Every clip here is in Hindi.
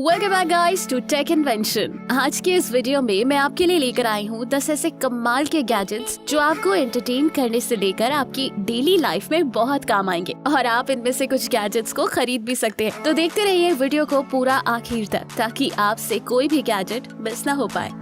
Welcome back guys to Tech Invention. आज के इस वीडियो में मैं आपके लिए लेकर आई हूँ 10 ऐसे कमाल के गैजेट्स जो आपको एंटरटेन करने से लेकर आपकी डेली लाइफ में बहुत काम आएंगे और आप इनमें से कुछ गैजेट्स को खरीद भी सकते हैं। तो देखते रहिए वीडियो को पूरा आखिर तक ताकि आपसे कोई भी गैजेट मिस ना हो पाए।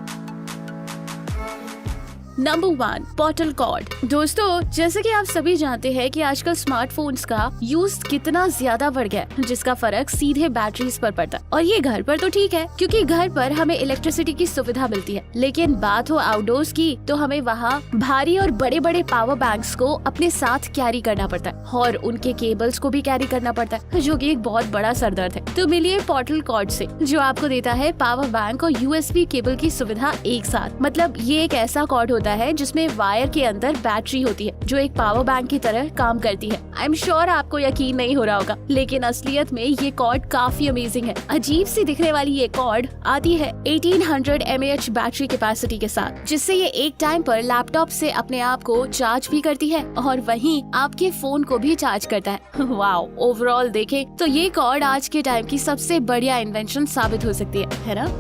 Number 1, portal cord. दोस्तों, जैसे कि आप सभी जानते हैं कि आजकल स्मार्टफोन्स का यूज कितना ज्यादा बढ़ गया है, जिसका फर्क सीधे बैटरीज पर पड़ता है। और ये घर पर तो ठीक है क्योंकि घर पर हमें इलेक्ट्रिसिटी की सुविधा मिलती है, लेकिन बात हो आउटडोर्स की तो हमें वहाँ भारी और बड़े बड़े पावर बैंक्स को अपने साथ कैरी करना पड़ता है और उनके केबल्स को भी कैरी करना पड़ता है, जो कि एक बहुत बड़ा सरदर्द है। तो मिलिए पोर्टल कॉर्ड से, जो आपको देता है पावर बैंक और USB केबल की सुविधा एक साथ। मतलब ये एक ऐसा कॉर्ड होता है जिसमें वायर के अंदर बैटरी होती है जो एक पावर बैंक की तरह काम करती है। आई एम श्योर आपको यकीन नहीं हो रहा होगा, लेकिन असलियत में ये कॉर्ड काफी अमेजिंग है। अजीब सी दिखने वाली ये कॉर्ड आती है 1800 mAh बैटरी कैपेसिटी के साथ, जिससे ये एक टाइम पर लैपटॉप से अपने आप को चार्ज भी करती है और वहीं आपके फोन को भी चार्ज करता है। वाओ, ओवरऑल देखें तो ये कॉर्ड आज के टाइम की सबसे बढ़िया इन्वेंशन साबित हो सकती है ना?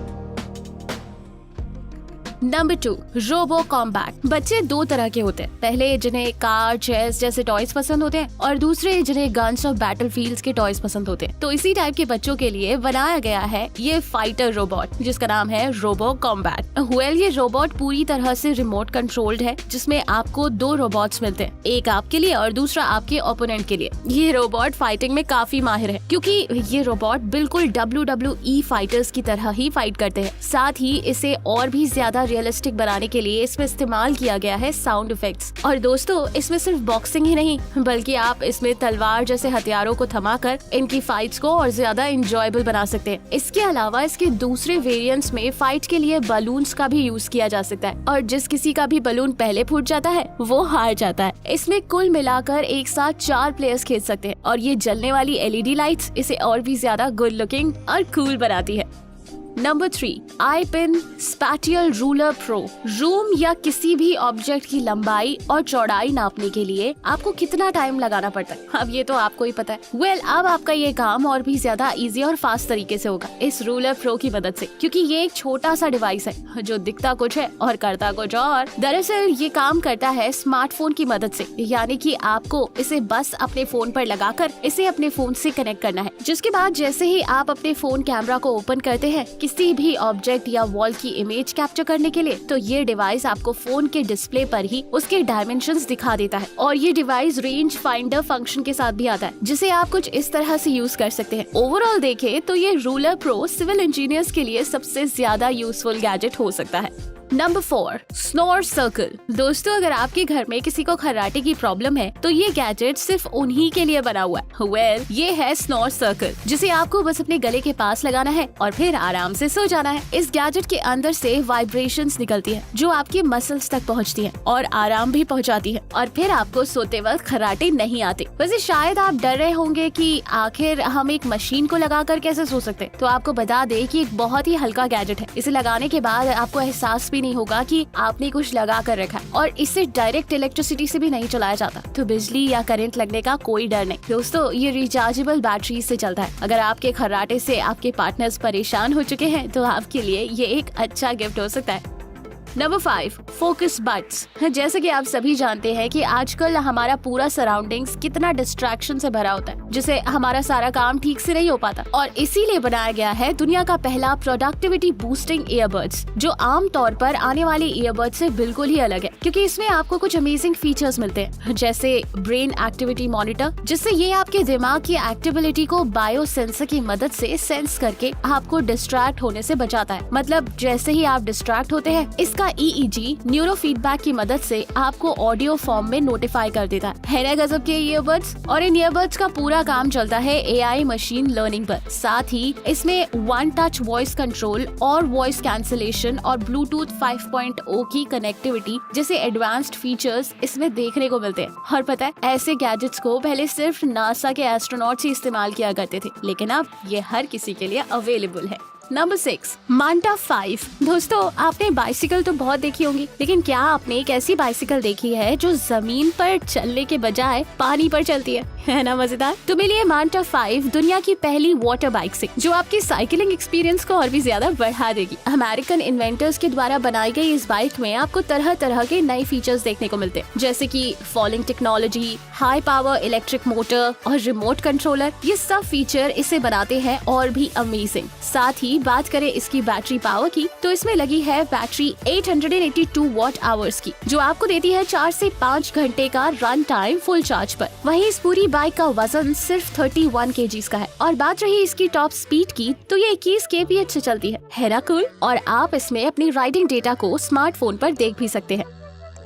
Number 2, robo combat. बच्चे दो तरह के होते हैं, पहले जिन्हें कार, चेस जैसे टॉयज पसंद होते हैं और दूसरे जिन्हें गन्स और बैटलफील्ड्स के टॉयज पसंद होते हैं। तो इसी टाइप के बच्चों के लिए बनाया गया है ये फाइटर रोबोट, जिसका नाम है रोबो कॉम्बैट। ये रोबोट पूरी तरह से रिमोट कंट्रोल्ड है, जिसमें आपको दो रोबोट्स मिलते हैं, एक आपके लिए और दूसरा आपके ओपोनेंट के लिए। ये रोबोट फाइटिंग में काफी माहिर है क्योंकि ये रोबोट बिल्कुल WWE फाइटर्स की तरह ही फाइट करते हैं। साथ ही इसे और भी ज्यादा रियलिस्टिक बनाने के लिए इसमें इस्तेमाल किया गया है साउंड इफेक्ट्स। और दोस्तों, इसमें सिर्फ बॉक्सिंग ही नहीं बल्कि आप इसमें तलवार जैसे हथियारों को थमाकर इनकी फाइट्स को और ज्यादा इंजॉयबल बना सकते हैं। इसके अलावा इसके दूसरे वेरिएंट्स में फाइट के लिए बलून्स का भी यूज किया जा सकता है और जिस किसी का भी बलून पहले फूट जाता है वो हार जाता है। इसमें कुल मिलाकर एक साथ 4 प्लेयर्स खेल सकते हैं और ये जलने वाली LED लाइट्स इसे और भी ज्यादा गुड लुकिंग और कूल बनाती है। Number 3, iPin spatial ruler pro. Room या किसी भी ऑब्जेक्ट की लंबाई और चौड़ाई नापने के लिए आपको कितना टाइम लगाना पड़ता है, अब ये तो आपको ही पता है। अब आपका ये काम और भी ज्यादा इजी और फास्ट तरीके से होगा इस रूलर प्रो की मदद से, क्योंकि ये एक छोटा सा डिवाइस है जो दिखता कुछ है और करता कुछ और। दरअसल ये काम करता है स्मार्टफोन की मदद से, यानी कि आपको इसे बस अपने फोन पर लगाकर इसे अपने फोन से कनेक्ट करना है, जिसके बाद जैसे ही आप अपने फोन कैमरा को ओपन करते हैं किसी भी ऑब्जेक्ट या वॉल की इमेज कैप्चर करने के लिए, तो ये डिवाइस आपको फोन के डिस्प्ले पर ही उसके डायमेंशंस दिखा देता है। और ये डिवाइस रेंज फाइंडर फंक्शन के साथ भी आता है, जिसे आप कुछ इस तरह से यूज कर सकते हैं। ओवरऑल देखें तो ये रूलर प्रो सिविल इंजीनियर्स के लिए सबसे ज्यादा यूजफुल गैजेट हो सकता है। Number 4, snore circle. दोस्तों, अगर आपके घर में किसी को खर्राटे की प्रॉब्लम है तो ये गैजेट सिर्फ उन्हीं के लिए बना हुआ है। ये है स्नोर सर्कल, जिसे आपको बस अपने गले के पास लगाना है और फिर आराम से सो जाना है। इस गैजेट के अंदर से वाइब्रेशंस निकलती है जो आपके मसल्स तक पहुंचती है और आराम भी पहुंचाती है, और फिर आपको सोते वक्त खर्राटे नहीं आते। वैसे शायद आप डर रहे होंगे कि आखिर हम एक मशीन को लगाकर कैसे सो सकते, तो आपको बता दे कि एक बहुत ही हल्का गैजेट है। इसे लगाने के बाद आपको एहसास नहीं होगा कि आपने कुछ लगा कर रखा है, और इससे डायरेक्ट इलेक्ट्रिसिटी से भी नहीं चलाया जाता, तो बिजली या करंट लगने का कोई डर नहीं। दोस्तों, ये रिचार्जेबल बैटरी से चलता है। अगर आपके खर्राटे से आपके पार्टनर्स परेशान हो चुके हैं तो आपके लिए ये एक अच्छा गिफ्ट हो सकता है। Number 5, focus buds. जैसे कि आप सभी जानते हैं कि आजकल हमारा पूरा सराउंडिंग्स कितना डिस्ट्रैक्शन से भरा होता है, जिससे हमारा सारा काम ठीक से नहीं हो पाता, और इसीलिए बनाया गया है दुनिया का पहला प्रोडक्टिविटी बूस्टिंग ईयरबड्स, जो आम तौर पर आने वाले ईयरबड्स से बिल्कुल ही अलग है, क्योंकि इसमें आपको कुछ अमेजिंग फीचर्स मिलते हैं, जैसे ब्रेन एक्टिविटी मॉनिटर, जिससे ये आपके दिमाग की एक्टिविटी को बायो सेंसर की मदद से सेंस करके आपको डिस्ट्रैक्ट होने से बचाता है। मतलब जैसे ही आप डिस्ट्रैक्ट होते हैं, इसका EEG न्यूरो फीडबैक की मदद से आपको ऑडियो फॉर्म में नोटिफाई कर देता है ना गजब के ईयरबड्स। और इन ईयरबड्स का पूरा काम चलता है AI मशीन लर्निंग पर। साथ ही इसमें वन टच वॉइस कंट्रोल और वॉइस कैंसिलेशन और ब्लूटूथ 5.0 की कनेक्टिविटी जैसे एडवांस्ड फीचर्स इसमें देखने को मिलते हैं। और पता है, ऐसे गैजेट्स को पहले सिर्फ नासा के एस्ट्रोनॉट्स ही इस्तेमाल किया करते थे, लेकिन अब ये हर किसी के लिए अवेलेबल है। नंबर 6, मांटा 5। दोस्तों, आपने बाइसिकल तो बहुत देखी होंगी, लेकिन क्या आपने एक ऐसी बाइसिकल देखी है जो जमीन पर चलने के बजाय पानी पर चलती है ना मजेदार। तो मिलिए मांटा 5 दुनिया की पहली वाटर बाइक से, जो आपकी साइकिलिंग एक्सपीरियंस को और भी ज्यादा बढ़ा देगी। अमेरिकन इन्वेंटर्स के द्वारा बनाई गई इस बाइक में आपको तरह तरह के नए फीचर्स देखने को मिलते हैं, जैसे कि falling technology, high power electric motor और रिमोट कंट्रोलर। ये सब फीचर इसे बनाते हैं और भी अमेजिंग। साथ ही बात करें इसकी बैटरी पावर की, तो इसमें लगी है बैटरी 882 वॉट आवर्स की, जो आपको देती है 4 से 5 घंटे का रन टाइम फुल चार्ज पर। वहीं इस पूरी बाइक का वजन सिर्फ 31 kg का है। और बात रही इसकी टॉप स्पीड की, तो ये 21 kph से चलती है ना कूल। और आप इसमें अपनी राइडिंग डेटा को स्मार्टफोन पर देख भी सकते हैं।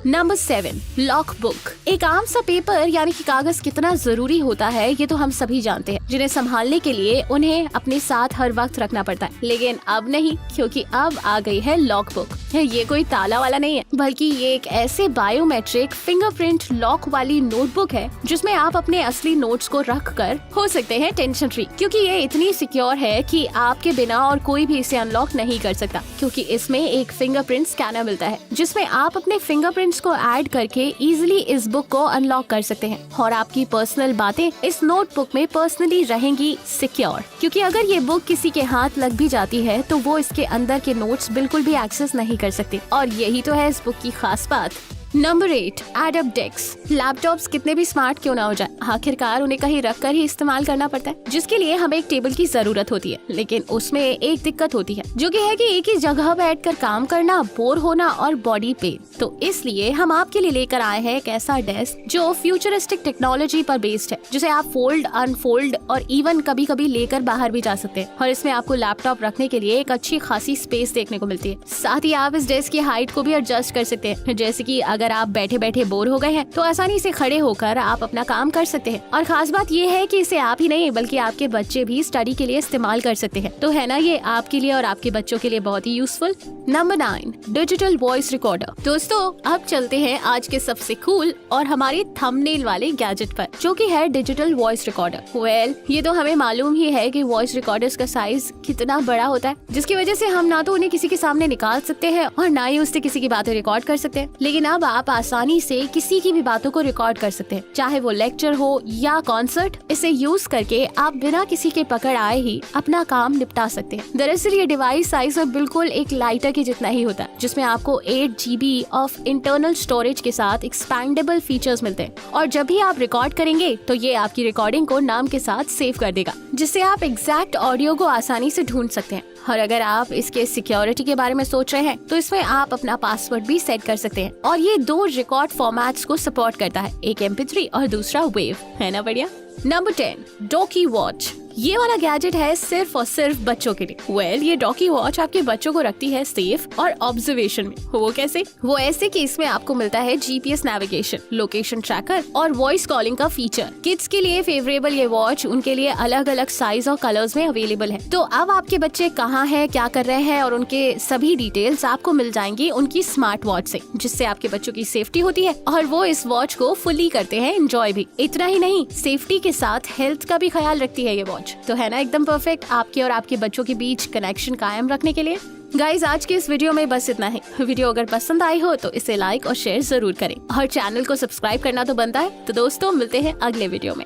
Number 7, log book. एक आम सा पेपर यानी कि कागज कितना जरूरी होता है ये तो हम सभी जानते हैं, जिन्हें संभालने के लिए उन्हें अपने साथ हर वक्त रखना पड़ता है। लेकिन अब नहीं, क्योंकि अब आ गई है लॉग बुक। ये कोई ताला वाला नहीं है, बल्कि ये एक ऐसे बायोमेट्रिक फिंगरप्रिंट लॉक वाली नोटबुक है जिसमें आप अपने असली नोट्स को रख कर हो सकते हैं टेंशन फ्री, क्योंकि ये इतनी सिक्योर है कि आपके बिना और कोई भी इसे अनलॉक नहीं कर सकता। क्योंकि इसमें एक फिंगरप्रिंट स्कैनर मिलता है जिसमें आप अपने फिंगरप्रिंट्स को ऐड करके इजीली इस बुक को अनलॉक कर सकते हैं, और आपकी पर्सनल बातें इस नोटबुक में पर्सनली रहेंगी सिक्योर। क्योंकि अगर ये बुक किसी के हाथ लग भी जाती है तो वो इसके अंदर के नोट्स बिल्कुल भी एक्सेस नहीं कर सकते, और यही तो है इस बुक की खास बात। Number 8, एडब desk. लैपटॉप्स कितने भी स्मार्ट क्यों ना हो जाए, आखिरकार उन्हें कहीं रख कर ही इस्तेमाल करना पड़ता है, जिसके लिए हमें एक टेबल की जरूरत होती है। लेकिन उसमें एक दिक्कत होती है, जो कि है कि एक ही जगह बैठकर काम करना, बोर होना और बॉडी पेन। तो इसलिए हम आपके लिए लेकर आए हैं एक ऐसा डेस्क जो फ्यूचरिस्टिक टेक्नोलॉजी पर बेस्ड है, जिसे आप फोल्ड, अनफोल्ड और इवन कभी कभी लेकर बाहर भी जा सकते हैं। और इसमें आपको लैपटॉप रखने के लिए एक अच्छी खासी स्पेस देखने को मिलती है। साथ ही आप इस डेस्क की हाइट को भी एडजस्ट कर सकते हैं, जैसे कि अगर आप बैठे बैठे बोर हो गए हैं तो आसानी से खड़े होकर आप अपना काम कर सकते हैं। और खास बात ये है कि इसे आप ही नहीं बल्कि आपके बच्चे भी स्टडी के लिए इस्तेमाल कर सकते हैं। तो है ना ये आपके लिए और आपके बच्चों के लिए बहुत ही useful. Number 9, digital voice recorder. दोस्तों, अब चलते हैं आज के सबसे कूल और हमारे थंबनेल वाले गैजेट पर, जो कि है डिजिटल वॉइस रिकॉर्डर। ये तो हमें मालूम ही है कि वॉइस रिकॉर्डर्स का साइज कितना बड़ा होता है, जिसकी वजह से हम ना तो उन्हें किसी के सामने निकाल सकते हैं और ना ही उससे किसी की बातें रिकॉर्ड कर सकते हैं। लेकिन अब आप आसानी से किसी की भी बातों को रिकॉर्ड कर सकते हैं, चाहे वो लेक्चर हो या कॉन्सर्ट। इसे यूज करके आप बिना किसी के पकड़ आए ही अपना काम निपटा सकते हैं। दरअसल ये डिवाइस साइज में बिल्कुल एक लाइटर के जितना ही होता है, जिसमें आपको 8 GB ऑफ इंटरनल स्टोरेज के साथ एक्सपैंडेबल फीचर्स मिलते हैं। और जब भी आप रिकॉर्ड करेंगे तो ये आपकी रिकॉर्डिंग को नाम के साथ सेव कर देगा, जिससे आप एग्जैक्ट ऑडियो को आसानी से ढूंढ सकते हैं। और अगर आप इसके सिक्योरिटी के बारे में सोच रहे हैं तो इसमें आप अपना पासवर्ड भी सेट कर सकते हैं। और ये 2 रिकॉर्ड फॉर्मेट्स को सपोर्ट करता है, एक MP3 और दूसरा वेव। है ना बढ़िया। Number 10, Dawki watch. ये वाला गैजेट है सिर्फ और सिर्फ बच्चों के लिए। ये डॉकी वॉच आपके बच्चों को रखती है सेफ और ऑब्जर्वेशन में। वो कैसे? वो ऐसे कि इसमें आपको मिलता है GPS नेविगेशन, लोकेशन ट्रैकर और वॉइस कॉलिंग का फीचर। किड्स के लिए फेवरेबल ये वॉच उनके लिए अलग अलग साइज और कलर्स में अवेलेबल है। तो अब आपके बच्चे कहाँ हैं, क्या कर रहे हैं और उनके सभी डिटेल्स आपको मिल जाएंगी उनकी स्मार्ट वॉच से, जिससे आपके बच्चों की सेफ्टी होती है और वो इस वॉच को फुली करते हैं एंजॉय भी। इतना ही नहीं, सेफ्टी के साथ हेल्थ का भी ख्याल रखती है ये वॉच। तो है ना एकदम परफेक्ट आपके और आपके बच्चों के बीच कनेक्शन कायम रखने के लिए। गाइज, आज के इस वीडियो में बस इतना ही। वीडियो अगर पसंद आई हो तो इसे लाइक और शेयर जरूर करें और चैनल को सब्सक्राइब करना तो बनता है। तो दोस्तों, मिलते हैं अगले वीडियो में।